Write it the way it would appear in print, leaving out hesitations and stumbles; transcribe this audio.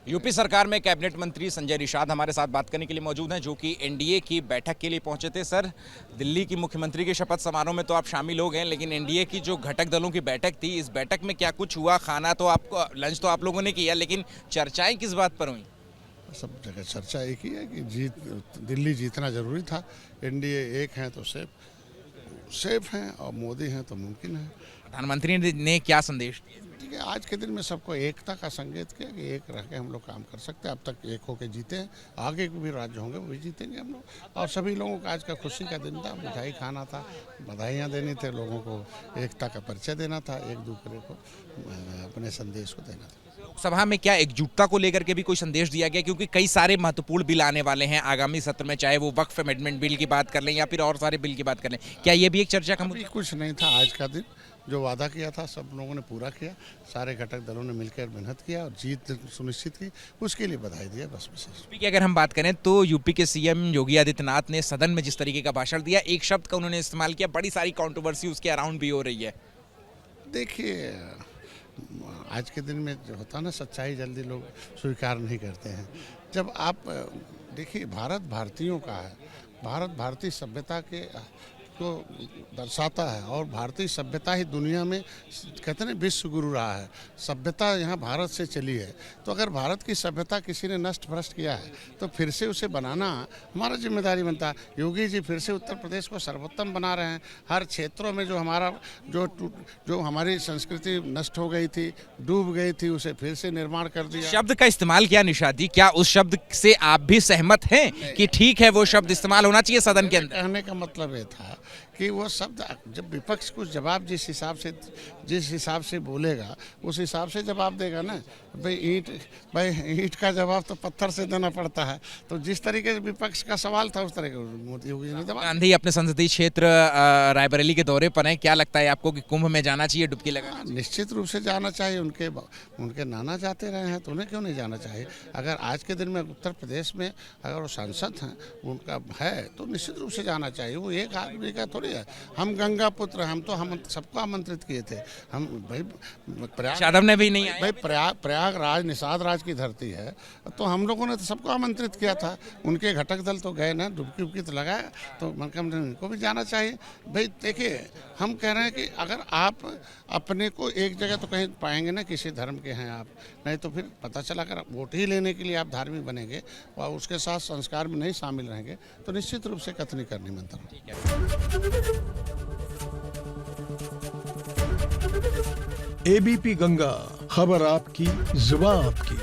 UP सरकार में cabinet मंत्री संजय निषाद हमारे साथ बात करने के लिए मौजूद हैं, जो कि एनडीए की बैठक के लिए पहुंचे थे। सर, दिल्ली की मुख्यमंत्री के शपथ समारोह में तो आप शामिल हो गए, लेकिन एनडीए की जो घटक दलों की बैठक थी, इस बैठक में क्या कुछ हुआ? खाना तो आपको, लंच तो आप लोगों ने किया, लेकिन चर्चाएं किस बात पर हुई? सब जगह चर्चा एक ही है कि दिल्ली जीतना जरूरी था। एनडीए एक है तो सेफ हैं और मोदी हैं तो मुमकिन है। प्रधानमंत्री ने क्या संदेश दिए? ठीक है, आज के दिन में सबको एकता का संकेत किया कि एक रह के हम लोग काम कर सकते हैं। अब तक एक होके जीते हैं, आगे के भी राज्य होंगे वो भी जीतेंगे हम लोग। और सभी लोगों का आज का खुशी का दिन था, मिठाई खाना था, बधाइयाँ देनी थे, लोगों को एकता का परिचय देना था, एक दूसरे को अपने संदेश को देना था। सभा में क्या एकजुटता को लेकर के भी कोई संदेश दिया गया? क्योंकि कई सारे महत्वपूर्ण बिल आने वाले हैं आगामी सत्र में, चाहे वो वक्फ अमेंडमेंट बिल की बात कर लें या फिर और सारे बिल की बात कर लें, क्या ये भी एक चर्चा का मुद्दा? कुछ नहीं था। आज का दिन जो वादा किया था सब लोगों ने पूरा किया, सारे घटक दलों ने मिलकर मेहनत किया और जीत सुनिश्चित की, उसके लिए बधाई दिया बस विशेष। यूपी की अगर हम बात करें तो यूपी के सीएम योगी आदित्यनाथ ने सदन में जिस तरीके का भाषण दिया, एक शब्द का उन्होंने इस्तेमाल किया, बड़ी सारी कंट्रोवर्सी उसके अराउंड भी हो रही है। देखिए, आज के दिन में जो होता है ना, सच्चाई जल्दी लोग स्वीकार नहीं करते हैं। जब आप देखिए, भारत भारतीयों का है, भारत भारतीय सभ्यता के को दर्शाता है और भारतीय सभ्यता ही दुनिया में कहते हैं विश्व गुरु रहा है। सभ्यता यहाँ भारत से चली है, तो अगर भारत की सभ्यता किसी ने नष्ट भ्रष्ट किया है तो फिर से उसे बनाना हमारा जिम्मेदारी बनता है। योगी जी फिर से उत्तर प्रदेश को सर्वोत्तम बना रहे हैं। हर क्षेत्रों में जो हमारा जो हमारी संस्कृति नष्ट हो गई थी, डूब गई थी, उसे फिर से निर्माण कर दिया। शब्द का इस्तेमाल किया निषाद जी, क्या उस शब्द से आप भी सहमत हैं कि ठीक है वो शब्द इस्तेमाल होना चाहिए सदन के अंदर? कहने का मतलब ये था कि वो शब्द जब विपक्ष कुछ जवाब जिस हिसाब से बोलेगा उस हिसाब से जवाब देगा ना। भाई ईंट का जवाब तो पत्थर से देना पड़ता है, तो जिस तरीके से विपक्ष का सवाल था उस तरह का मोदी योगी ने जवाब। गांधी अपने संसदीय क्षेत्र रायबरेली के दौरे पर हैं, क्या लगता है आपको कि कुंभ में जाना चाहिए, डुबकी लगाना? निश्चित रूप से जाना चाहिए। उनके नाना जाते रहे हैं तो उन्हें क्यों नहीं जाना चाहिए? अगर आज के दिन में उत्तर प्रदेश में अगर वो सांसद हैं, उनका है, तो निश्चित रूप से जाना चाहिए। वो एक आदमी का थोड़ी है। हम गंगा पुत्र, हम सबको आमंत्रित किए थे। हम भाई यादव ने भी नहीं आए। भाई प्रयागराज निषाद राज की धरती है, तो हम लोगों ने तो सबको आमंत्रित किया था। उनके घटक दल तो गए ना, डुबकी उबकी तो लगाया, तो उनको भी जाना चाहिए। भाई देखिए, हम कह रहे हैं कि अगर आप अपने को एक जगह तो कहीं पाएंगे ना किसी धर्म के हैं आप, नहीं तो फिर पता चला अगर वोट ही लेने के लिए आप धार्मिक बनेंगे और उसके साथ संस्कार में नहीं शामिल रहेंगे तो निश्चित रूप से कथनी करनी बनता है। एबीपी गंगा, खबर आपकी, जुबान आपकी।